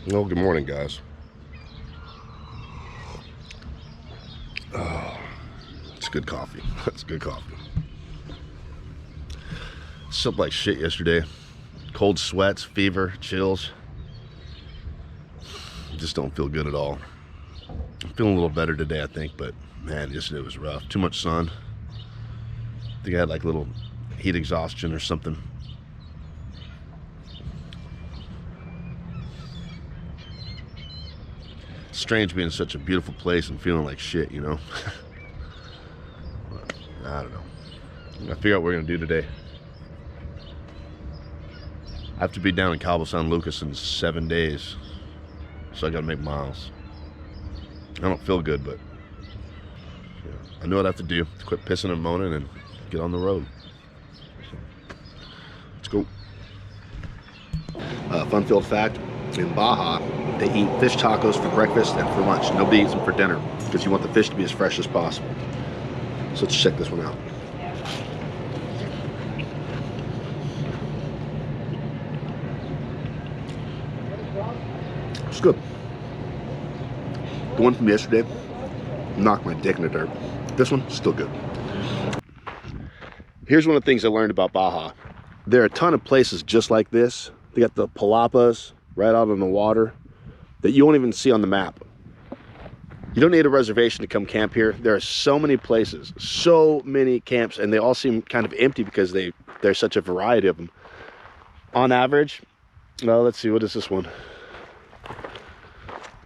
Well, good morning, guys. Oh, it's good coffee. It's good coffee. Slept like shit yesterday. Cold sweats, fever, chills. Just don't feel good at all. I'm feeling a little better today, I think, but man, yesterday was rough. Too much sun. I think I had like a little heat exhaustion or something. It's strange being in such a beautiful place and feeling like shit, you know? But, I don't know. I gotta figure out what we're gonna do today. I have to be down in Cabo San Lucas in 7 days, so I gotta make miles. I don't feel good, but yeah, I know what I have to do to quit pissing and moaning and get on the road. So, let's go. Fun-filled fact, in Baja, they eat fish tacos for breakfast and for lunch. Nobody eats them for dinner because you want the fish to be as fresh as possible. So let's check this one out. It's good. The one from yesterday knocked my dick in the dirt. This one, still good. Here's one of the things I learned about Baja. There are a ton of places just like this. They got the palapas right out on the water that you won't even see on the map. You don't need a reservation to come camp here. There are so many places, so many camps, and they all seem kind of empty because there's such a variety of them. On average, well, let's see, what is this one?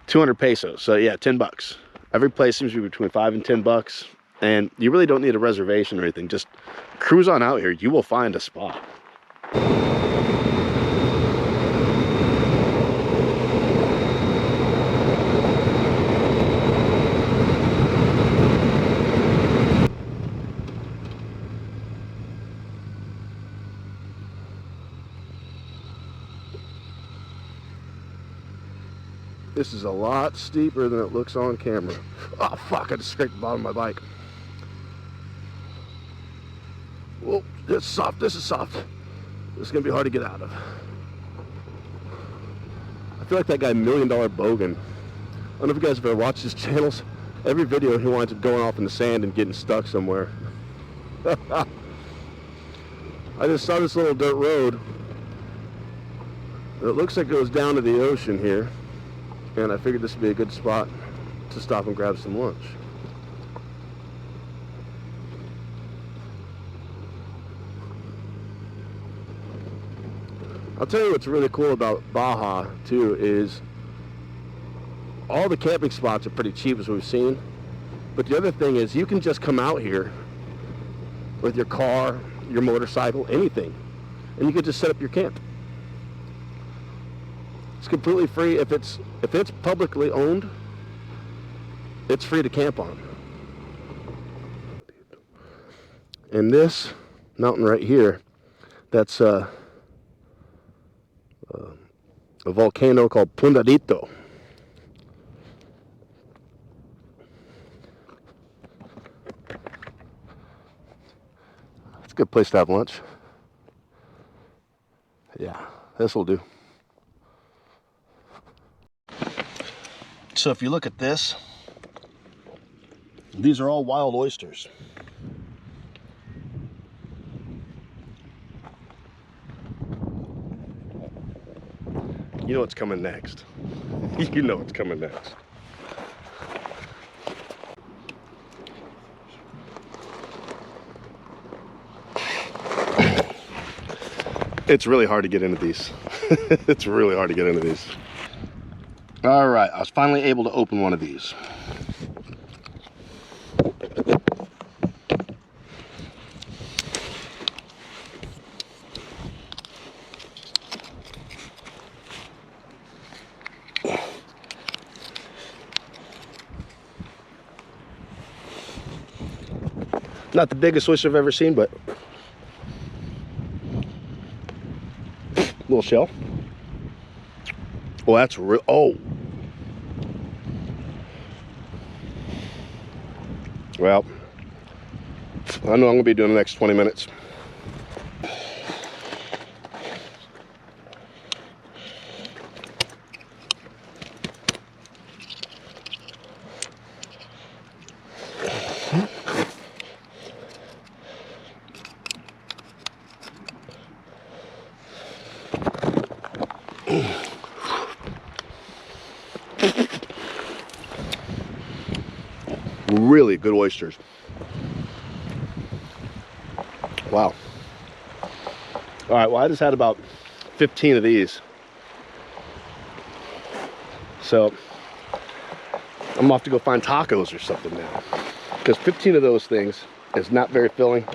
200 pesos, so yeah, 10 bucks. Every place seems to be between 5 and 10 bucks, and you really don't need a reservation or anything. Just cruise on out here, you will find a spot. This is a lot steeper than it looks on camera. Oh fuck, I just scraped the bottom of my bike. Whoa, this is soft, this is soft. This is gonna be hard to get out of. I feel like that guy $1 Million Bogan. I don't know if you guys have ever watched his channels. Every video he winds up going off in the sand and getting stuck somewhere. I just saw this little dirt road. It looks like it goes down to the ocean here. And I figured this would be a good spot to stop and grab some lunch. I'll tell you what's really cool about Baja too is all the camping spots are pretty cheap as we've seen. But the other thing is you can just come out here with your car, your motorcycle, anything, and you can just set up your camp. It's completely free. If it's publicly owned, it's free to camp on. And this mountain right here, that's a volcano called Pundadito. It's a good place to have lunch. Yeah, this will do. So if you look at this, these are all wild oysters. You know what's coming next. You know what's coming next. It's really hard to get into these. It's really hard to get into these. All right, I was finally able to open one of these. Not the biggest oyster I've ever seen, but little shell. Oh, that's real. Oh. Well, I know I'm going to be doing the next 20 minutes. Really good oysters. Wow. All right, well, I just had about 15 of these. So I'm off to go find tacos or something now. Because 15 of those things is not very filling.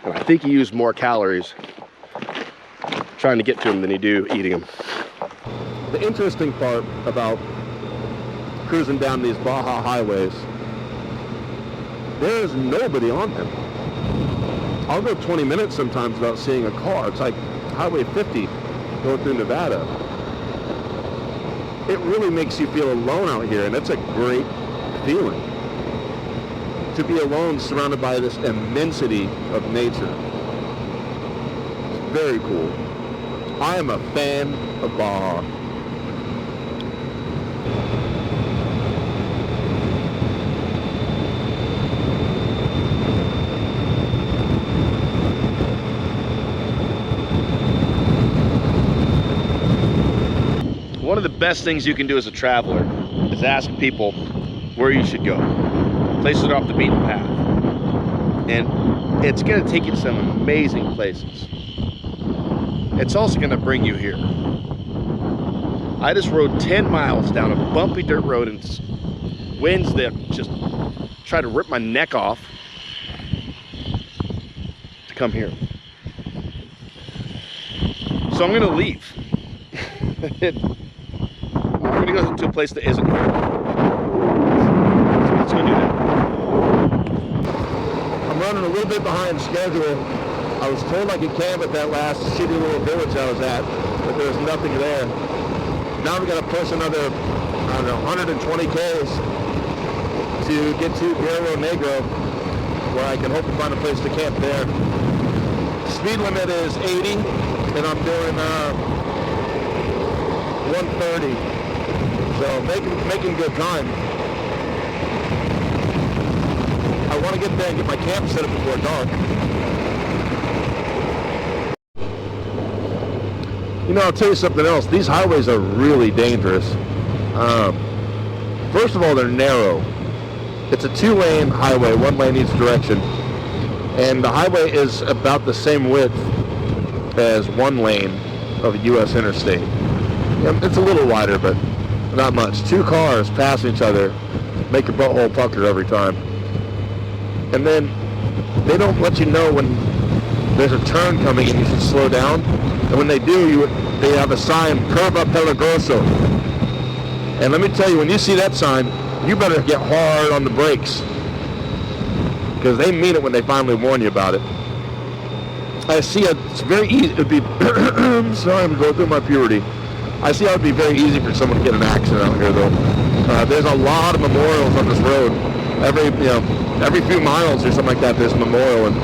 And I think you use more calories trying to get to them than you do eating them. The interesting part about cruising down these Baja highways, there is nobody on them. I'll go 20 minutes sometimes without seeing a car. It's like Highway 50 going through Nevada. It really makes you feel alone out here, and that's a great feeling. To be alone surrounded by this immensity of nature. It's very cool. I am a fan of Baja. One of the best things you can do as a traveler is ask people where you should go. Places that are off the beaten path. And it's gonna take you to some amazing places. It's also gonna bring you here. I just rode 10 miles down a bumpy dirt road in winds that just tried to rip my neck off to come here. So I'm gonna leave. I'm gonna go to a place that isn't here. So let's go do that. I'm running a little bit behind schedule. I was told I could camp at that last shitty little village I was at, but there was nothing there. Now we gotta push another, I don't know, 120 Ks to get to Guerrero, Negro, where I can hope to find a place to camp there. Speed limit is 80, and I'm doing 130. So making good time. I want to get there and get my camp set up before dark. You know, I'll tell you something else. These highways are really dangerous. First of all, they're narrow. It's a 2-lane highway, 1 lane each direction. And the highway is about the same width as 1 lane of a U.S. interstate. Yeah, it's a little wider, but not much. 2 cars passing each other make your butthole pucker every time. And then they don't let you know when there's a turn coming and you should slow down. And when they do, they have a sign, Curva Peligroso. And let me tell you, when you see that sign, you better get hard on the brakes. Because they mean it when they finally warn you about it. I see it's very easy. It'd be, sorry, I'm going through my puberty. I see how it'd be very easy for someone to get an accident out here, though. There's a lot of memorials on this road. Every few miles or something like that, there's a memorial, and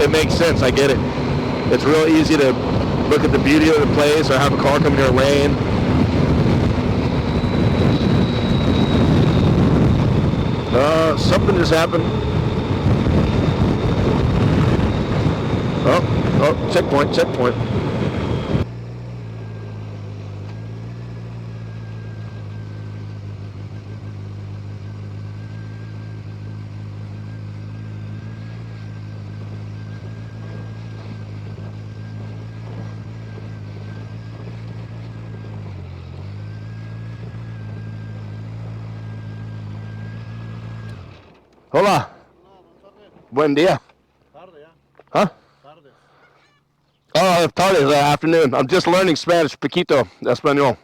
it makes sense. I get it. It's real easy to look at the beauty of the place or have a car come in your lane. Something just happened. Oh, checkpoint. Hola. Buen día. Huh? Oh, tarde, afternoon. I'm just learning Spanish, poquito, español.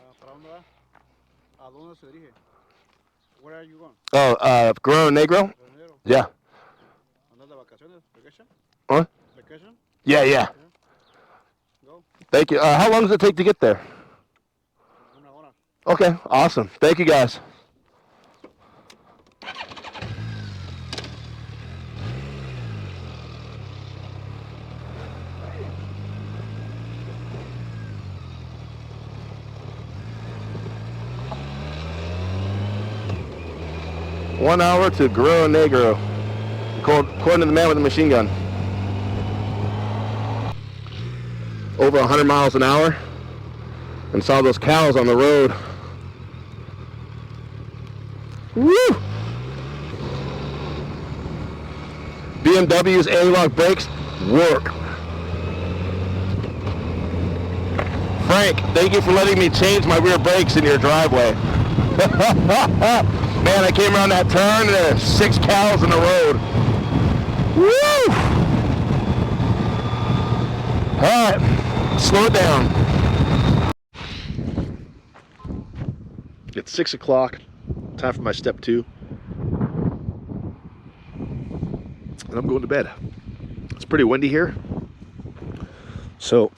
Where are you going? Oh, Guerrero, Negro? Yeah. Vacation? What? Vacation? Yeah. Go. Thank you. How long does it take to get there? Una hora. Okay, awesome. Thank you, guys. One hour to Guerrero, Negro, according to the man with the machine gun. Over 100 miles an hour. and saw those cows on the road. Woo! BMW's anti-lock brakes work. Frank, thank you for letting me change my rear brakes in your driveway. Man, I came around that turn and there were 6 cows in the road. Woo! All right, slow it down. It's 6 o'clock, time for my step 2. And I'm going to bed. It's pretty windy here. So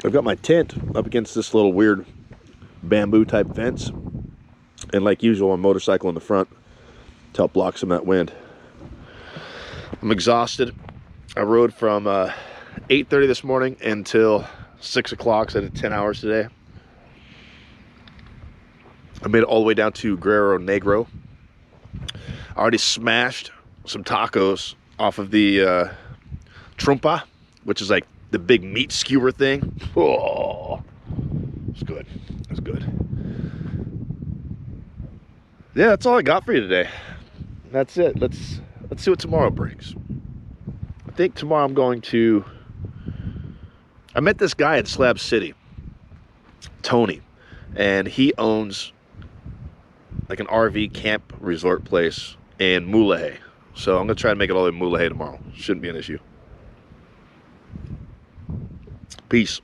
I've got my tent up against this little weird bamboo type fence. And like usual, a motorcycle in the front to help block some of that wind. I'm exhausted. I rode from 8:30 this morning until 6 o'clock, so I did 10 hours today. I made it all the way down to Guerrero, Negro. I already smashed some tacos off of the trompa, which is like the big meat skewer thing. Oh, it's good. It's good. Yeah, that's all I got for you today. That's it. Let's see what tomorrow brings. I think tomorrow I'm going to... I met this guy in Slab City, Tony, and he owns like an RV camp resort place in Moulahay. So I'm gonna try to make it all the way to Moulahay tomorrow. Shouldn't be an issue. Peace.